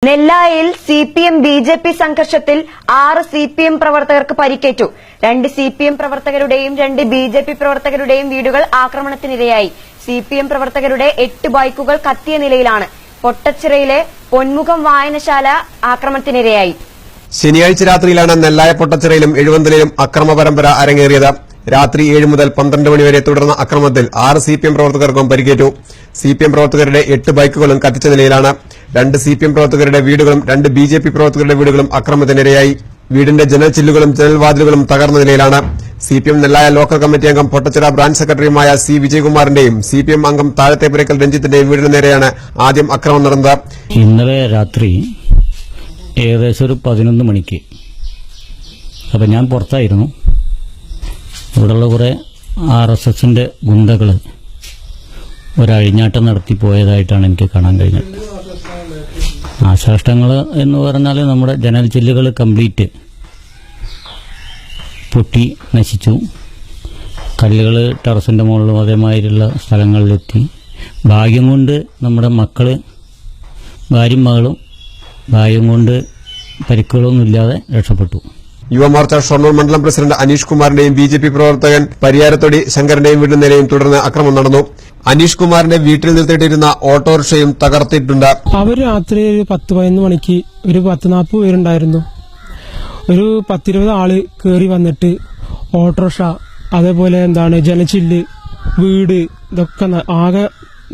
നെല്ലായിൽ CPM BJP സംഘർഷത്തിൽ 6 CPM പ്രവർത്തകർക്ക് പരിക്കേറ്റു. 2 സിപിഎം പ്രവർത്തകരുടെയും 2 ബിജെപി പ്രവർത്തകരുടെയും വീടുകൾ ആക്രമണത്തിനിരയായി. സിപിഎം പ്രവർത്തകരുടെ 8 ബൈക്കുകൾ കത്തിയ നിലയിലാണ്. പൊട്ടച്ചിറയിലെ പൊന്മുഖം വായനശാല ആക്രമണത്തിനിരയായി. ശനിയാഴ്ച രാത്രിയിലാണ് നെല്ലായ പൊട്ടച്ചിറയിലും എഴുവന്തലിലും അക്രമ പരമ്പര അരങ്ങേറിയത്. രാത്രി 7 മുതൽ 12 മണിവരെ തുടർന്ന അക്രമത്തിൽ 6 സിപിഎം പ്രവർത്തകർക്കും പരിക്കേറ്റു. സിപിഎം പ്രവർത്തകരുടെ 8 ബൈക്കുകളും കത്തിച്ച നിലയിലാണ്. 2 സിപിഎം പ്രവർത്തകരുടെ വീടുകളും 2 ബിജെപി പ്രവർത്തകരുടെ വീടുകളും അക്രമത്തിനിരയായി. വീടിന്റെ ജനൽ ചില്ലുകളും ജനൽവാതിലുകളും തകർന്ന നിലയിലാണ്. സിപിഎം നെല്ലായ ലോക്കൽ കമ്മിറ്റി അംഗം പൊട്ടച്ചിറ ബ്രാഞ്ച് സെക്രട്ടറിയുമായ സി വിജയകുമാറിന്റെയും സിപിഎം അംഗം താഴത്തേപ്പുരക്കൽ രഞ്ജിത്തിന്റെയും വീടിന് നേരെയാണ് ആദ്യം അക്രമം നടന്നത്. ഇന്നലെ രാത്രി ഏകദേശം ഒരു 11 മണിക്ക് അപ്പം ഞാൻ പുറത്തായിരുന്നു. ഇവിടെയുള്ള കുറേ RSSന്റെ ഗുണ്ടകൾ ഒരഴിഞ്ഞാട്ടം നടത്തി പോയതായിട്ടാണ് എനിക്ക് കാണാൻ കഴിഞ്ഞത്. നാശനഷ്ടങ്ങൾ എന്ന് പറഞ്ഞാൽ നമ്മുടെ ജനൽ ചില്ലുകൾ കംപ്ലീറ്റ് പൊട്ടി നശിച്ചു. കല്ലുകൾ ടെറസിൻ്റെ മുകളിലും അതേമാതിരിയുള്ള സ്ഥലങ്ങളിലെത്തി. ഭാഗ്യം കൊണ്ട് നമ്മുടെ മക്കൾ ഭാര്യയും മകളും ഭാഗ്യം കൊണ്ട് പരിക്കുകളൊന്നും ഇല്ലാതെ രക്ഷപ്പെട്ടു. യുവമോർച്ച ഷൊർണൂർ മണ്ഡലം പ്രസിഡന്റ് അനീഷ് കുമാറിന്റെയും ബിജെപി പ്രവർത്തകൻ പരിയാരത്തൊടി ശങ്കരന്റെയും വീടിന് നേരെയും തുടർന്ന് അക്രമം നടന്നു. അനീഷ് കുമാറിന്റെ വീട്ടിൽ നിർത്തിയിട്ടിരുന്ന ഓട്ടോറിക്ഷയും തകർത്തിട്ടുണ്ട്. അവർ രാത്രി 10-11 മണിക്ക് ഒരു 10-40 പേരുണ്ടായിരുന്നു. ഒരു 10-20 ആള് കയറി വന്നിട്ട് ഓട്ടോറിക്ഷ അതേപോലെ ജനച്ചില്ല് വീട് ഇതൊക്കെ ആകെ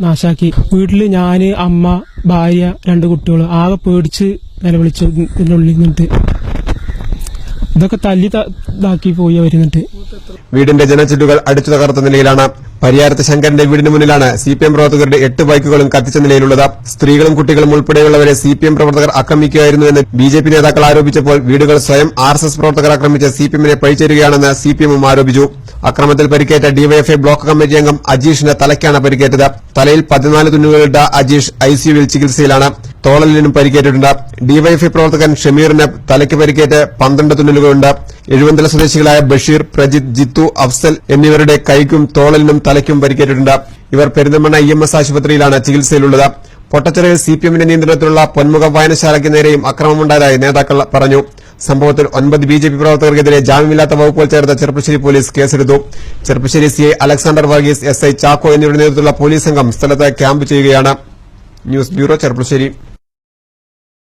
നാശാക്കി. വീട്ടില് ഞാന് അമ്മ ഭാര്യ 2 കുട്ടികൾ ആകെ പേടിച്ച് നിലവിളിച്ചു. ഇതിനുള്ളിൽ നിന്നിട്ട് ഇതൊക്കെ തല്ലി ഇതാക്കി പോയി അവരുന്നിട്ട്. വീടിന്റെ ജനച്ചില്ലുകൾ അടിച്ചു തകർത്ത നിലയിലാണ്. പരിയാരത്ത് ശങ്കരന്റെ വീടിന് മുന്നിലാണ് സിപിഎം പ്രവർത്തകരുടെ 8 ബൈക്കുകളും കത്തിച്ച നിലയിലുള്ളത്. സ്ത്രീകളും കുട്ടികളും ഉൾപ്പെടെയുള്ളവരെ സിപിഎം പ്രവർത്തകർ ആക്രമിക്കുകയായിരുന്നുവെന്ന് ബിജെപി നേതാക്കൾ ആരോപിച്ചപ്പോൾ വീടുകൾ സ്വയം RSS പ്രവർത്തകർ ആക്രമിച്ച് സിപിഎമ്മിനെ പഴിച്ചേരുകയാണെന്ന് സിപിഎമ്മും ആരോപിച്ചു. അക്രമത്തിൽ പരിക്കേറ്റ ഡിവൈഎഫ്ഐ ബ്ലോക്ക് കമ്മിറ്റി അംഗം അജീഷിന് തലയ്ക്കാണ് പരിക്കേറ്റത്. തലയിൽ 14 തുന്നുകളിട്ട അജീഷ് ICUവിൽ ചികിത്സയിലാണ്. തോളലിനും പരിക്കേറ്റിട്ടുണ്ട്. ഡിവൈഎഫ്ഐ പ്രവർത്തകൻ ഷമീറിന് തലയ്ക്ക് പരിക്കേറ്റ് 12 തുന്നലുകളുണ്ട്. എഴുവന്തല സ്വദേശികളായ ബഷീർ, പ്രജിത്ത്, ജിത്തു, അഫ്സൽ എന്നിവരുടെ കൈക്കും തോളലിനും തലയ്ക്കും പരിക്കേറ്റിട്ടുണ്ട്. ഇവർ പെരിന്തൽമണ്ണ EMS ആശുപത്രിയിലാണ് ചികിത്സയിലുള്ളത്. പൊട്ടച്ചിറയിൽ സിപിഎമ്മിന്റെ നിയന്ത്രണത്തിലുള്ള പൊന്മുഖം വായനശാലയ്ക്ക് നേരെയും അക്രമമുണ്ടായതായി നേതാക്കൾ പറഞ്ഞു. സംഭവത്തിൽ 9 ബിജെപി പ്രവർത്തകർക്കെതിരെ ജാമ്യമില്ലാത്ത വകുപ്പുകൾ ചേർത്ത് ചെറുപ്പശ്ശേരി പോലീസ് കേസെടുത്തു. Cherpulassery CI Alexander Varghese, SI Chacko എന്നിവരുടെ നേതൃത്വത്തിലുള്ള പോലീസ് സംഘം സ്ഥലത്ത് ക്യാമ്പ് ചെയ്യുകയാണ്. News bureau, Cherpulassery.